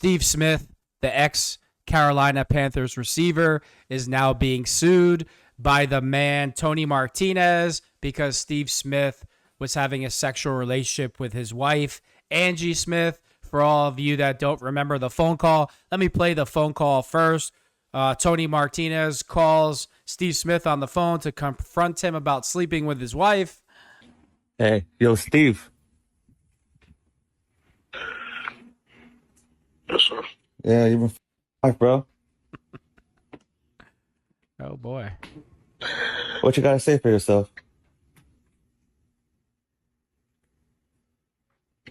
Steve Smith, the ex-Carolina Panthers receiver, is now being sued by the man Tony Martinez because Steve Smith was having a sexual relationship with his wife, Angie Smith. For all of you that don't remember the phone call, let me play the phone call first. Tony Martinez calls Steve Smith on the phone to confront him about sleeping with his wife. Hey, yo, Steve. Yes, sir. Yeah, you been f***ing, bro. Oh, boy. What you gotta say for yourself?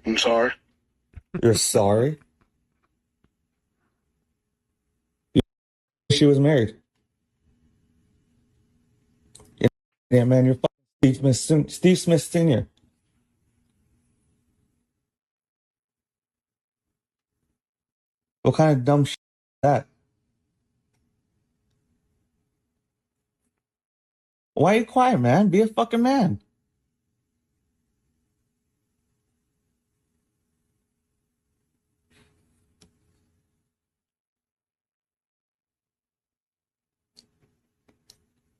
I'm sorry. You're sorry? She was married. Yeah, man, you're fucking Steve Smith Sr. What kind of dumb shit is that? Why are you quiet, man? Be a fucking man.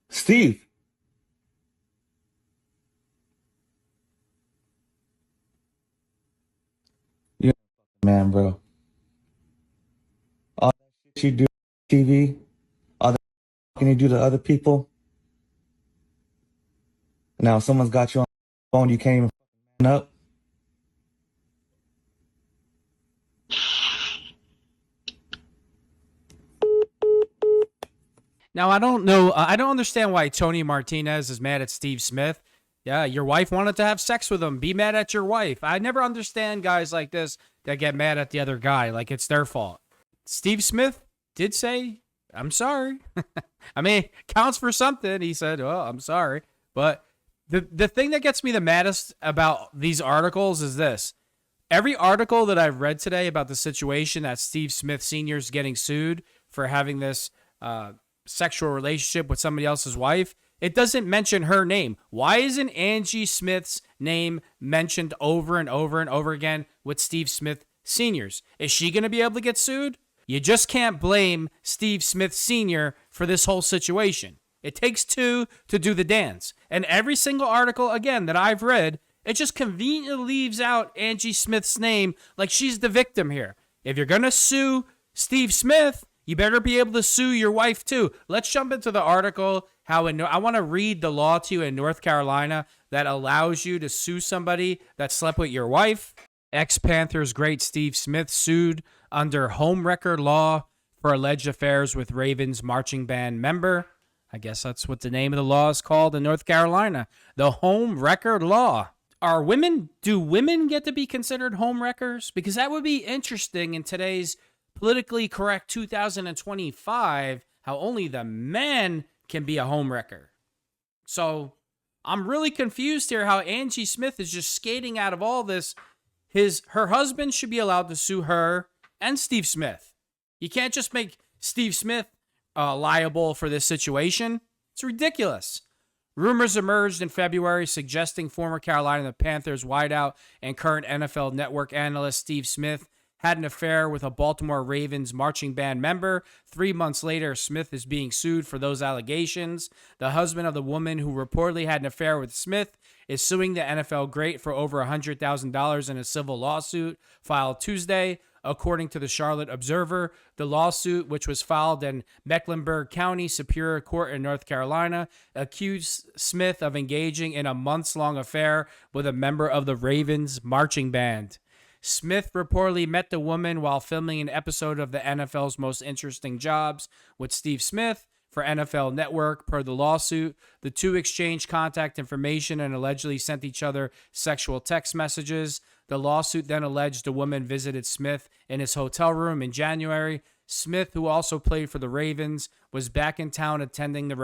Steve. You're a man, bro. All that shit you do on TV, all that fucking you do to other people. Now someone's got you on the phone, you can't even fucking man up. Now, I don't know. I don't understand why Tony Martinez is mad at Steve Smith. Yeah, your wife wanted to have sex with him. Be mad at your wife. I never understand guys like this that get mad at the other guy like it's their fault. Steve Smith did say, I'm sorry. I mean, counts for something. He said, well, I'm sorry. But the thing that gets me the maddest about these articles is this. Every article that I've read today about the situation that Steve Smith Sr. is getting sued for having this sexual relationship with somebody else's wife, it doesn't mention her name. Why isn't Angie Smith's name mentioned over and over and over again with Steve Smith Sr.'s? Is she going to be able to get sued? You just can't blame Steve Smith Sr. for this whole situation. It takes two to do the dance. And every single article, again, that I've read, it just conveniently leaves out Angie Smith's name like she's the victim here. If you're going to sue Steve Smith, you better be able to sue your wife too. Let's jump into the article. I want to read the law to you in North Carolina that allows you to sue somebody that slept with your wife. Ex-Panthers great Steve Smith sued under HomeWrecker law for alleged affairs with Ravens marching band member. I guess that's what the name of the law is called in North Carolina. The HomeWrecker law. Do women get to be considered homewreckers? Because that would be interesting in today's politically correct 2025, how only the man can be a homewrecker. So I'm really confused here how Angie Smith is just skating out of all this. Her husband should be allowed to sue her and Steve Smith. You can't just make Steve Smith liable for this situation. It's ridiculous. Rumors emerged in February suggesting former Carolina Panthers wideout and current NFL Network analyst Steve Smith had an affair with a Baltimore Ravens marching band member. 3 months later, Smith is being sued for those allegations. The husband of the woman who reportedly had an affair with Smith is suing the NFL great for over $100,000 in a civil lawsuit filed Tuesday. According to the Charlotte Observer, the lawsuit, which was filed in Mecklenburg County Superior Court in North Carolina, accused Smith of engaging in a months-long affair with a member of the Ravens marching band. Smith reportedly met the woman while filming an episode of the NFL's Most Interesting Jobs with Steve Smith for NFL Network. Per the lawsuit, the two exchanged contact information and allegedly sent each other sexual text messages. The lawsuit then alleged the woman visited Smith in his hotel room in January. Smith, who also played for the Ravens, was back in town attending the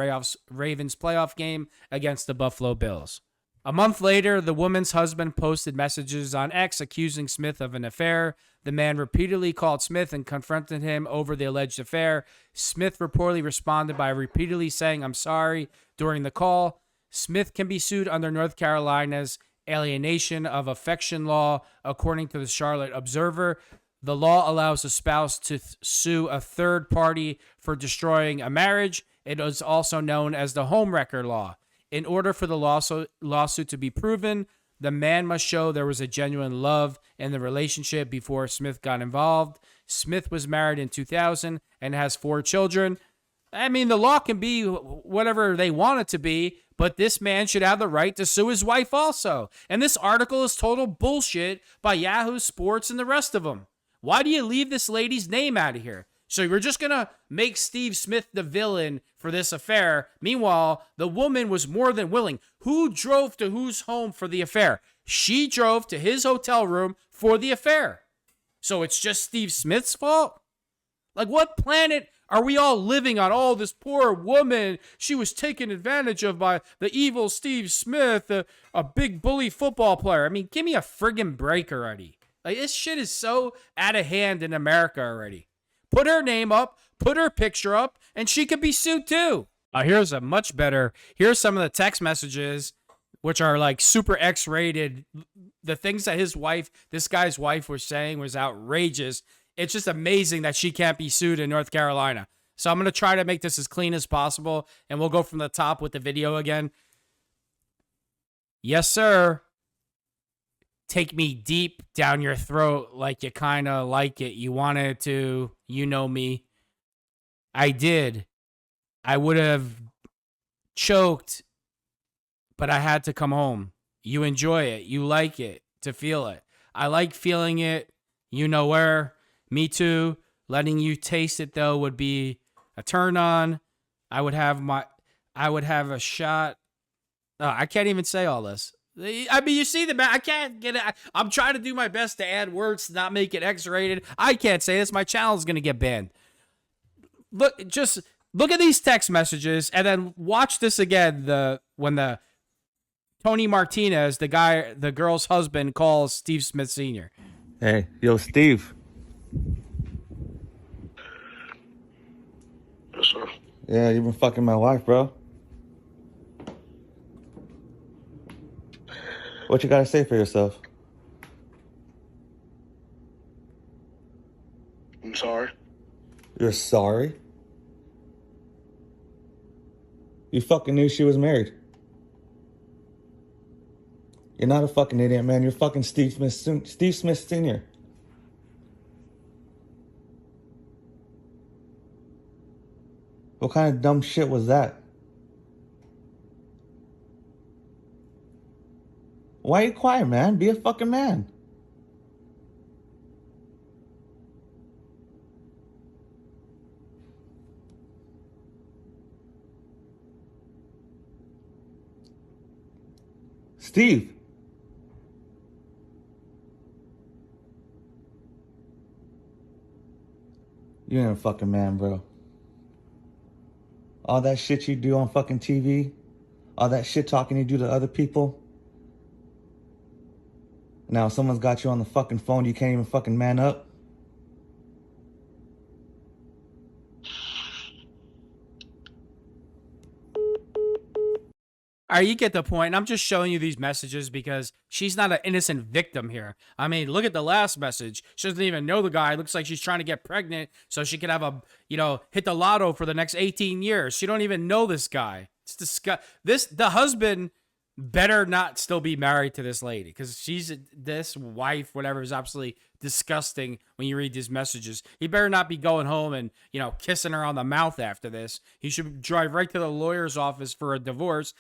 Ravens playoff game against the Buffalo Bills. A month later, the woman's husband posted messages on X accusing Smith of an affair. The man repeatedly called Smith and confronted him over the alleged affair. Smith reportedly responded by repeatedly saying, "I'm sorry," during the call. Smith can be sued under North Carolina's alienation of affection law, according to the Charlotte Observer. The law allows a spouse to sue a third party for destroying a marriage. It is also known as the HomeWrecker law. In order for the lawsuit to be proven, the man must show there was a genuine love in the relationship before Smith got involved. Smith was married in 2000 and has 4 children. I mean, the law can be whatever they want it to be, but this man should have the right to sue his wife also. And this article is total bullshit by Yahoo Sports and the rest of them. Why do you leave this lady's name out of here? So you're just going to make Steve Smith the villain for this affair. Meanwhile, the woman was more than willing. Who drove to whose home for the affair? She drove to his hotel room for the affair. So it's just Steve Smith's fault? Like, what planet are we all living on? Oh, this poor woman, she was taken advantage of by the evil Steve Smith, a big bully football player. I mean, give me a friggin' break already. Like, this shit is so out of hand in America already. Put her name up, put her picture up, and she could be sued too. Here's a much better. Here's some of the text messages, which are like super X-rated. The things that this guy's wife was saying was outrageous. It's just amazing that she can't be sued in North Carolina. So I'm going to try to make this as clean as possible, and we'll go from the top with the video again. Yes, sir. Take me deep down your throat like you kind of like it. You wanted to, you know me. I did. I would have choked, but I had to come home. You enjoy it. You like it, to feel it. I like feeling it. You know where. Me too. Letting you taste it, though, would be a turn on. I would have a shot. Oh, I can't even say all this. I mean, you see I can't get it. I'm trying to do my best to add words to not make it X-rated. I can't say this. My channel is going to get banned. Look at these text messages and then watch this again. When the Tony Martinez, the girl's husband, calls Steve Smith Sr. Hey, yo, Steve. Yes, sir. Yeah, you've been fucking my wife, bro. What you gotta say for yourself? I'm sorry. You're sorry? You fucking knew she was married. You're not a fucking idiot, man. You're fucking Steve Smith Sr. What kind of dumb shit was that? Why are you quiet, man? Be a fucking man. Steve. You ain't a fucking man, bro. All that shit you do on fucking TV, all that shit talking you do to other people. Now someone's got you on the fucking phone, you can't even fucking man up. All right, you get the point. I'm just showing you these messages because she's not an innocent victim here. I mean, look at the last message. She doesn't even know the guy. It looks like she's trying to get pregnant so she could have hit the lotto for the next 18 years. She don't even know this guy. It's the husband better not still be married to this lady because this wife, whatever, is absolutely disgusting when you read these messages. He better not be going home and, kissing her on the mouth after this. He should drive right to the lawyer's office for a divorce.